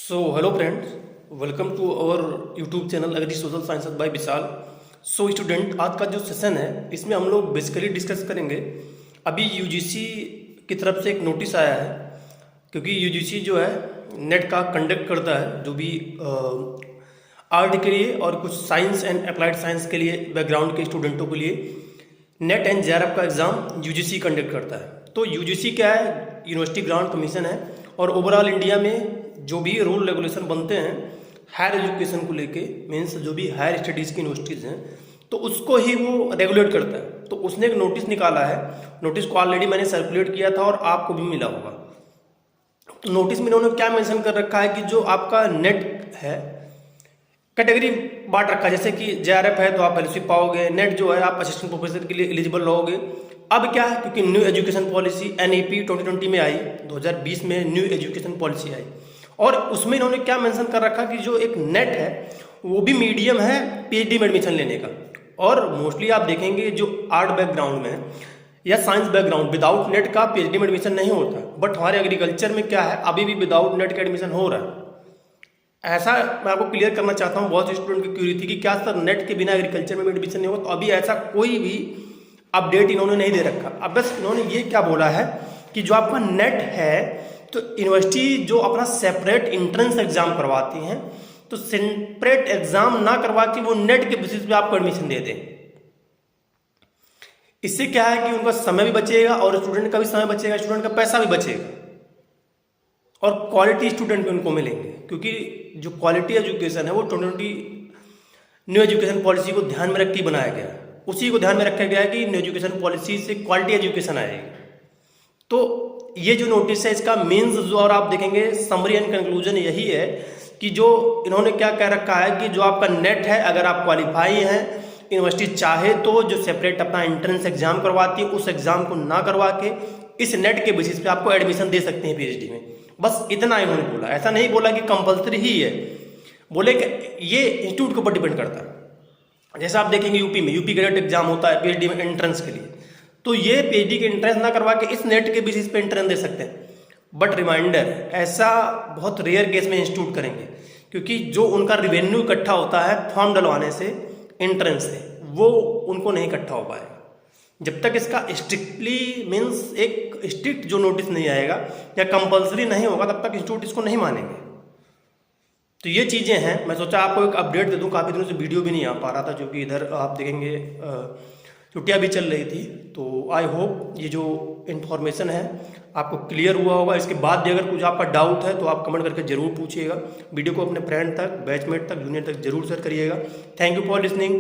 Hello friends, welcome to our YouTube channel Agri Social Sciences by Vishal. Student, आज का जो session है इसमें हम लोग बेसिकली डिस्कस करेंगे। अभी यूजीसी की तरफ से एक नोटिस आया है, क्योंकि यूजीसी जो है नेट का कंडक्ट करता है, जो भी आर्ट के लिए और कुछ साइंस एंड अप्लाइड साइंस के लिए बैकग्राउंड के स्टूडेंटों के लिए नेट एंड जेआरएफ का एग्ज़ाम यूजीसी कंडक्ट करता है। तो यूजीसी क्या है? यूनिवर्सिटी ग्रांट कमीशन है, और ओवरऑल इंडिया में जो भी रूल रेगुलेशन बनते हैं हायर एजुकेशन को लेके, मीन्स जो भी हायर स्टडीज़ की यूनिवर्सिटीज़ हैं, तो उसको ही वो रेगुलेट करता है। तो उसने एक नोटिस निकाला है। नोटिस को ऑलरेडी मैंने सर्कुलेट किया था और आपको भी मिला होगा। तो नोटिस में इन्होंने क्या मेंशन कर रखा है कि जो आपका नेट है कैटेगरी बांट रखा है। जैसे कि जेआरएफ है तो आप फेलोशिप पाओगे, नेट जो है आप असिस्टेंट प्रोफेसर के लिए एलिजिबल रहोगे। अब क्या है, क्योंकि न्यू एजुकेशन पॉलिसी एनईपी 2020 में आई, 2020 में न्यू एजुकेशन पॉलिसी आई, और उसमें इन्होंने क्या मेंशन कर रखा कि जो एक नेट है वो भी मीडियम है पीएचडी में एडमिशन लेने का। और मोस्टली आप देखेंगे जो आर्ट बैकग्राउंड में या साइंस बैकग्राउंड, विदाउट नेट का पीएचडी में एडमिशन नहीं होता। बट हमारे एग्रीकल्चर में क्या है, अभी भी विदाउट नेट का एडमिशन हो रहा है। ऐसा मैं आपको क्लियर करना चाहता हूँ। बहुत स्टूडेंट की क्यूरी थी कि क्या सर नेट के बिना एग्रीकल्चर में एडमिशन नहीं होगा? तो अभी ऐसा कोई भी अपडेट इन्होंने नहीं दे रखा। अब बस इन्होंने ये क्या बोला है कि जो आपका नेट है तो यूनिवर्सिटी जो अपना सेपरेट इंट्रेंस एग्जाम करवाती हैं, तो सेपरेट एग्जाम ना करवा के वो नेट के बेसिस पे आपको एडमिशन दे दें। इससे क्या है कि उनका समय भी बचेगा और स्टूडेंट का भी समय बचेगा, स्टूडेंट का पैसा भी बचेगा, और क्वालिटी स्टूडेंट भी उनको मिलेंगे। क्योंकि जो क्वालिटी एजुकेशन है वो 2020 न्यू एजुकेशन पॉलिसी को ध्यान में रख के बनाया गया है। उसी को ध्यान में रखा गया है कि न्यू एजुकेशन पॉलिसी से क्वालिटी एजुकेशन आएगी। तो ये जो नोटिस है इसका मेंस जो, और आप देखेंगे समरी एंड कंक्लूजन यही है कि जो इन्होंने क्या कह रखा है कि जो आपका नेट है, अगर आप क्वालिफाई हैं, यूनिवर्सिटी चाहे तो जो सेपरेट अपना एंट्रेंस एग्जाम करवाती है उस एग्जाम को ना करवा के इस नेट के बेसिस पे आपको एडमिशन दे सकते हैं पीएचडी में। बस इतना इन्होंने बोला। ऐसा नहीं बोला कि कंपलसरी ही है, बोले कि ये इंस्टीट्यूट के ऊपर डिपेंड करता है। जैसे आप देखेंगे यूपी ग्रेड एग्जाम होता है पीएचडी में एंट्रेंस के लिए, तो ये पीएचडी के एंट्रेंस ना करवा के इस नेट के बेसिस पे एंट्रेंस दे सकते हैं। बट रिमाइंडर, ऐसा बहुत रेयर केस में इंस्टीट्यूट करेंगे, क्योंकि जो उनका रिवेन्यू इकट्ठा होता है फॉर्म डलवाने से, एंट्रेंस से, वो उनको नहीं इकट्ठा हो पाएगा जब तक इसका स्ट्रिक्टली मीन्स एक स्ट्रिक्ट जो नोटिस नहीं आएगा या कंपलसरी नहीं होगा, तब तक इंस्टीट्यूट इसको नहीं मानेंगे। तो ये चीज़ें हैं। मैं सोचा आपको एक अपडेट दे दूं। काफ़ी दिनों से वीडियो भी नहीं आ पा रहा था, क्योंकि इधर आप देखेंगे छुट्टियाँ भी चल रही थी। तो आई होप ये जो इन्फॉर्मेशन है आपको क्लियर हुआ होगा। इसके बाद भी अगर कुछ आपका डाउट है तो आप कमेंट करके जरूर पूछिएगा। वीडियो को अपने फ्रेंड तक, बैचमेट तक, जूनियर तक जरूर शेयर करिएगा। Thank you for listening.